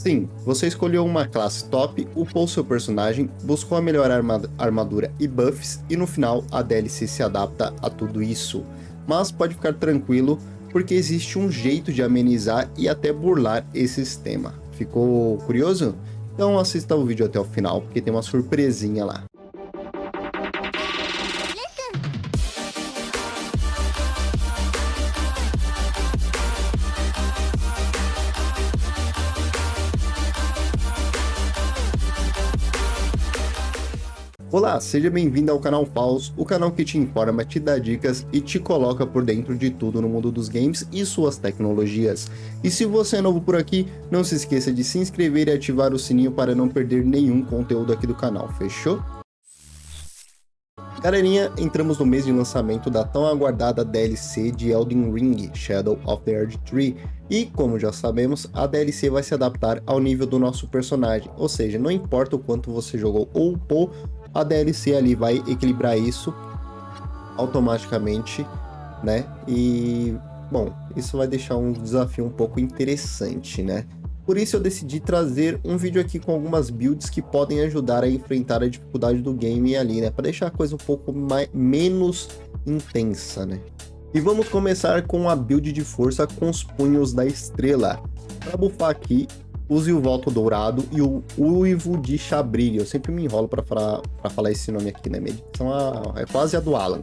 Sim, você escolheu uma classe top, upou seu personagem, buscou a melhor armadura e buffs, e no final a DLC se adapta a tudo isso. Mas pode ficar tranquilo, porque existe um jeito de amenizar e até burlar esse sistema. Ficou curioso? Então assista o vídeo até o final, porque tem uma surpresinha lá. Olá, seja bem-vindo ao canal Paus, o canal que te informa, te dá dicas e te coloca por dentro de tudo no mundo dos games e suas tecnologias. E se você é novo por aqui, não se esqueça de se inscrever e ativar o sininho para não perder nenhum conteúdo aqui do canal, fechou? Galerinha, entramos no mês de lançamento da tão aguardada DLC de Elden Ring, Shadow of the Erdtree, e como já sabemos, a DLC vai se adaptar ao nível do nosso personagem, ou seja, não importa o quanto você jogou ou upou, a DLC ali vai equilibrar isso automaticamente, né? E, bom, isso vai deixar um desafio um pouco interessante, né? Por isso eu decidi trazer um vídeo aqui com algumas builds que podem ajudar a enfrentar a dificuldade do game ali, né? Para deixar a coisa um pouco menos intensa, né? E vamos começar com a build de força com os punhos da estrela. Para buffar aqui, use o Volto Dourado e o Uivo de Chabrilho. Eu sempre me enrolo para falar esse nome aqui, né? Minha edição é quase a do Alan.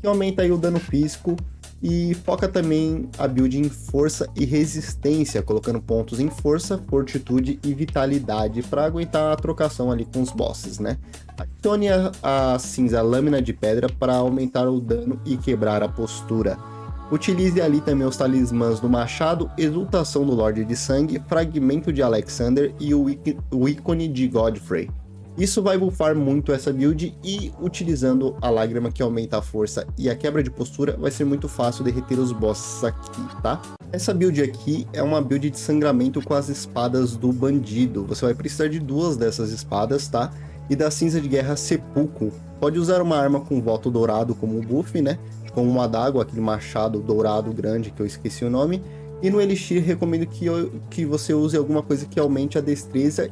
Que aumenta aí o dano físico e foca também a build em força e resistência, colocando pontos em força, fortitude e vitalidade para aguentar a trocação ali com os bosses, né? Adicione a cinza lâmina de pedra para aumentar o dano e quebrar a postura. Utilize ali também os talismãs do machado, exultação do Lorde de Sangue, fragmento de Alexander e o ícone de Godfrey. Isso vai buffar muito essa build e utilizando a lágrima que aumenta a força e a quebra de postura vai ser muito fácil derreter os bosses aqui, tá? Essa build aqui é uma build de sangramento com as espadas do bandido. Você vai precisar de duas dessas espadas, tá? E da cinza de guerra Sepulcro. Pode usar uma arma com voto dourado como buff, né? Com uma adágua, aquele machado dourado grande que eu esqueci o nome. E no Elixir recomendo que você use alguma coisa que aumente a destreza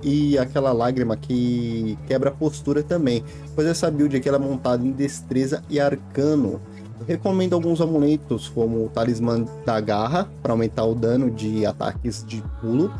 e aquela lágrima que quebra a postura também. Pois essa build aqui ela é montada em destreza e arcano. Eu recomendo alguns amuletos como o talismã da garra para aumentar o dano de ataques de pulo.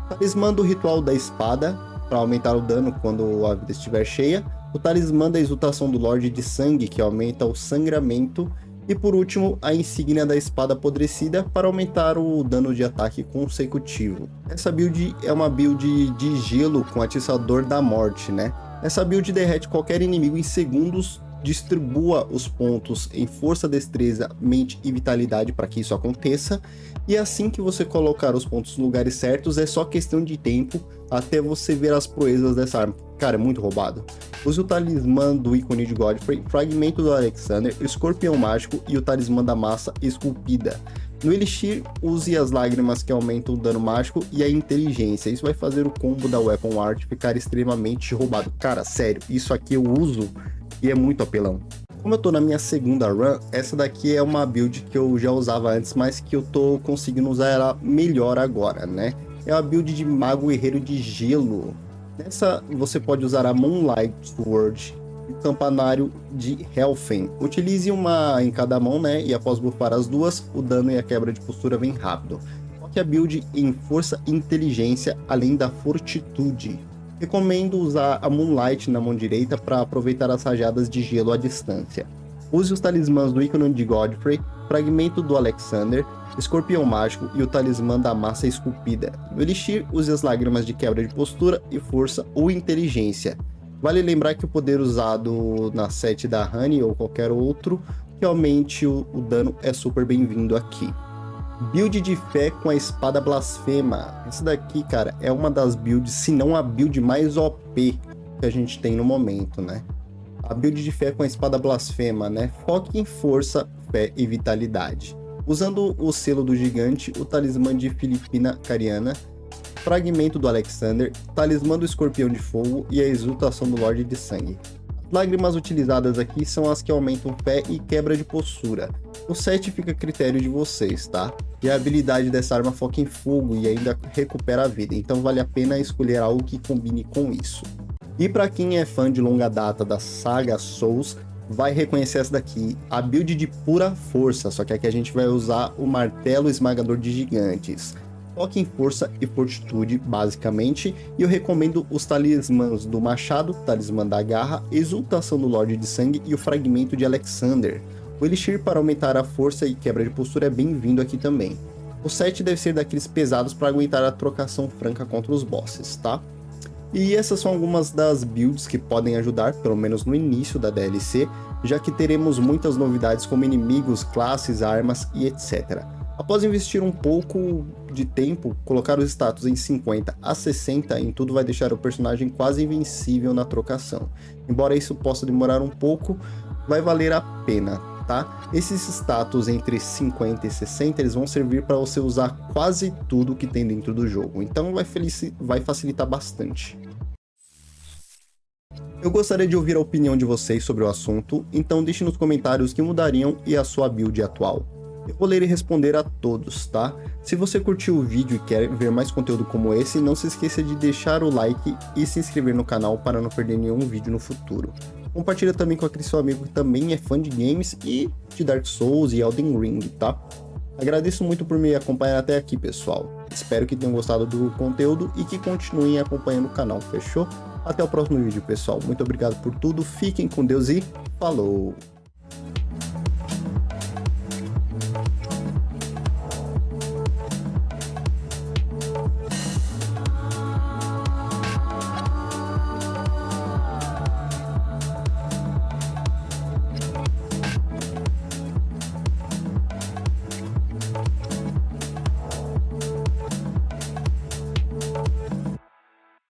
Talismã do ritual da espada para aumentar o dano quando a vida estiver cheia. O talismã da exultação do Lorde de Sangue, que aumenta o sangramento. E por último, a insígnia da espada apodrecida para aumentar o dano de ataque consecutivo. Essa build é uma build de gelo com atiçador da morte, né? Essa build derrete qualquer inimigo em segundos, distribua os pontos em força, destreza, mente e vitalidade para que isso aconteça. E assim que você colocar os pontos nos lugares certos, é só questão de tempo até você ver as proezas dessa arma. Cara, é muito roubado. Use o talismã do ícone de Godfrey, fragmento do Alexander, escorpião mágico e o talismã da massa esculpida. No Elixir, use as lágrimas que aumentam o dano mágico e a inteligência. Isso vai fazer o combo da Weapon Art ficar extremamente roubado. Cara, sério, isso aqui eu uso e é muito apelão. Como eu tô na minha segunda run, essa daqui é uma build que eu já usava antes, mas que eu tô conseguindo usar ela melhor agora, né? É uma build de Mago Guerreiro de Gelo. Nessa você pode usar a Moonlight Sword e o Campanário de Helfen. Utilize uma em cada mão, né? E após buffar as duas, o dano e a quebra de postura vem rápido. Foque a build em força e inteligência, além da fortitude. Recomendo usar a Moonlight na mão direita para aproveitar as rajadas de gelo à distância. Use os talismãs do ícone de Godfrey, fragmento do Alexander, escorpião mágico e o talismã da massa esculpida. No Elixir, use as lágrimas de quebra de postura e força ou inteligência. Vale lembrar que o poder usado na set da Honey ou qualquer outro que aumente o dano é super bem-vindo aqui. Build de fé com a espada blasfema. Essa daqui, cara, é uma das builds, se não a build mais OP que a gente tem no momento, né? A build de fé com a espada blasfema, né? Foque em força, fé e vitalidade. Usando o selo do gigante, o talismã de Filipina Cariana, fragmento do Alexander, talismã do escorpião de fogo e a exultação do Lorde de Sangue. As lágrimas utilizadas aqui são as que aumentam fé e quebra de postura. O set fica a critério de vocês, tá? E a habilidade dessa arma foca em fogo e ainda recupera a vida, então vale a pena escolher algo que combine com isso. E para quem é fã de longa data da saga Souls, vai reconhecer essa daqui, a build de pura força, só que aqui a gente vai usar o martelo esmagador de gigantes. Foca em força e fortitude, basicamente, e eu recomendo os talismãs do machado, talismã da garra, exultação do Lorde de Sangue e o fragmento de Alexander. O Elixir para aumentar a força e quebra de postura é bem-vindo aqui também. O set deve ser daqueles pesados para aguentar a trocação franca contra os bosses, tá? E essas são algumas das builds que podem ajudar, pelo menos no início da DLC, já que teremos muitas novidades como inimigos, classes, armas e etc. Após investir um pouco de tempo, colocar os status em 50 a 60 em tudo vai deixar o personagem quase invencível na trocação. Embora isso possa demorar um pouco, vai valer a pena, tá? Esses status entre 50 e 60 eles vão servir para você usar quase tudo que tem dentro do jogo, então vai facilitar bastante. Eu gostaria de ouvir a opinião de vocês sobre o assunto, então deixe nos comentários o que mudariam e a sua build atual. Eu vou ler e responder a todos, tá? Se você curtiu o vídeo e quer ver mais conteúdo como esse, não se esqueça de deixar o like e se inscrever no canal para não perder nenhum vídeo no futuro. Compartilha também com aquele seu amigo que também é fã de games e de Dark Souls e Elden Ring, tá? Agradeço muito por me acompanhar até aqui, pessoal. Espero que tenham gostado do conteúdo e que continuem acompanhando o canal, fechou? Até o próximo vídeo, pessoal. Muito obrigado por tudo, fiquem com Deus e falou!